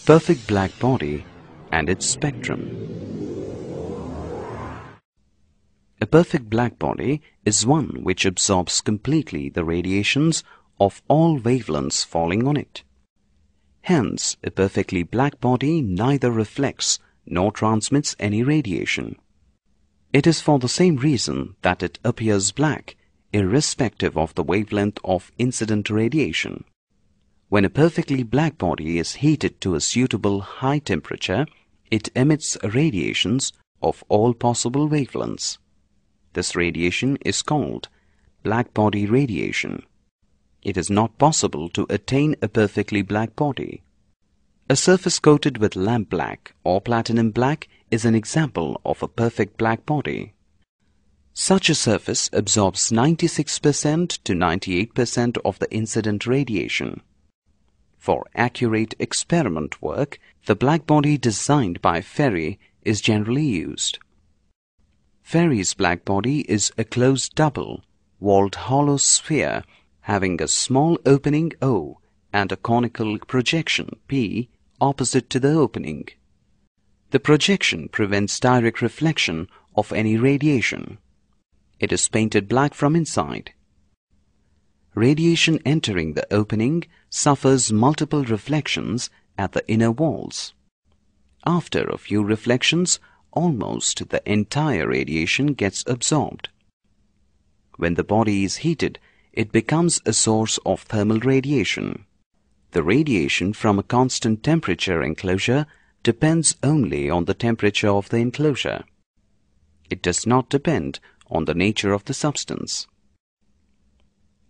Perfect black body and its spectrum. A perfect black body is one which absorbs completely the radiations of all wavelengths falling on it. Hence, a perfectly black body neither reflects nor transmits any radiation. It is for the same reason that it appears black, irrespective of the wavelength of incident radiation. When a perfectly black body is heated to a suitable high temperature, it emits radiations of all possible wavelengths. This radiation is called black body radiation. It is not possible to attain a perfectly black body. A surface coated with lamp black or platinum black is an example of a perfect black body. Such a surface absorbs 96% to 98% of the incident radiation. For accurate experiment work, the black body designed by Ferri is generally used. Ferri's black body is a closed double, walled hollow sphere having a small opening O and a conical projection P opposite to the opening. The projection prevents direct reflection of any radiation. It is painted black from inside. Radiation entering the opening suffers multiple reflections at the inner walls. After a few reflections, almost the entire radiation gets absorbed. When the body is heated, it becomes a source of thermal radiation. The radiation from a constant temperature enclosure depends only on the temperature of the enclosure. It does not depend on the nature of the substance.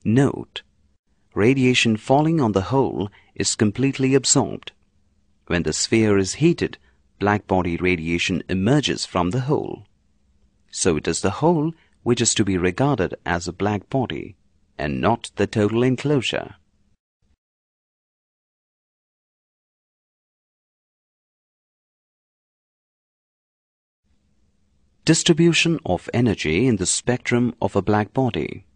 Note: radiation falling on the hole is completely absorbed. When the sphere is heated, black body radiation emerges from the hole. So it is the hole which is to be regarded as a black body, and not the total enclosure. Distribution of energy in the spectrum of a black body.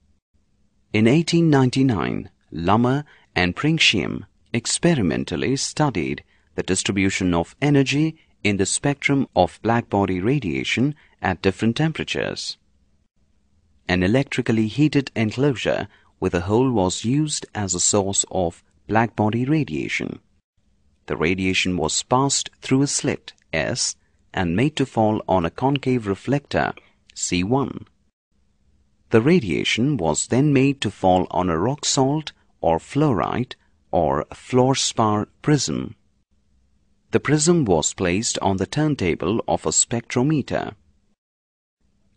In 1899, Lummer and Pringsheim experimentally studied the distribution of energy in the spectrum of black body radiation at different temperatures. An electrically heated enclosure with a hole was used as a source of black body radiation. The radiation was passed through a slit, S, and made to fall on a concave reflector, C1. The radiation was then made to fall on a rock salt or fluorite or fluorspar prism. The prism was placed on the turntable of a spectrometer.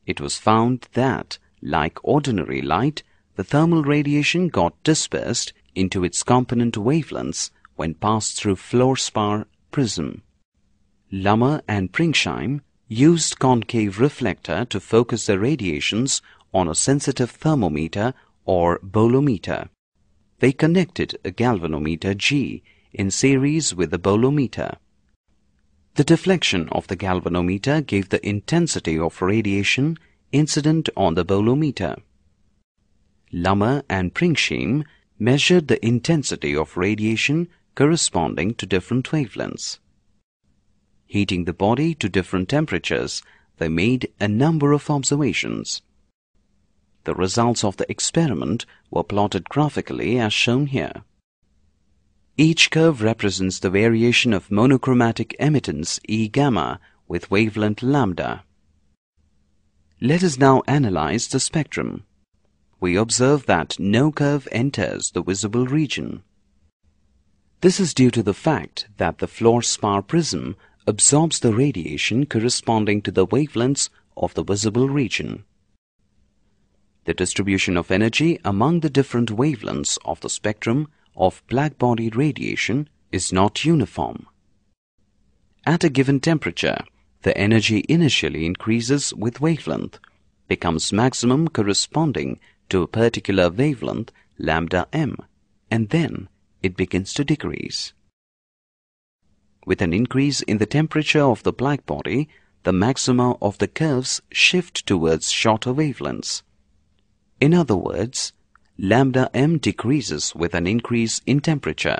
It was found that, like ordinary light, the thermal radiation got dispersed into its component wavelengths when passed through fluorspar prism. Lummer and Pringsheim used concave reflector to focus the radiations on a sensitive thermometer or bolometer. They connected a galvanometer G in series with the bolometer. The deflection of the galvanometer gave the intensity of radiation incident on the bolometer. Lummer and Pringsheim measured the intensity of radiation corresponding to different wavelengths. Heating the body to different temperatures, they made a number of observations. The results of the experiment were plotted graphically as shown here. Each curve represents the variation of monochromatic emittance E gamma with wavelength lambda. Let us now analyze the spectrum. We observe that no curve enters the visible region. This is due to the fact that the fluorspar prism absorbs the radiation corresponding to the wavelengths of the visible region. The distribution of energy among the different wavelengths of the spectrum of black body radiation is not uniform. At a given temperature, the energy initially increases with wavelength, becomes maximum corresponding to a particular wavelength lambda m, and then it begins to decrease. With an increase in the temperature of the black body, the maxima of the curves shift towards shorter wavelengths. In other words, lambda m decreases with an increase in temperature.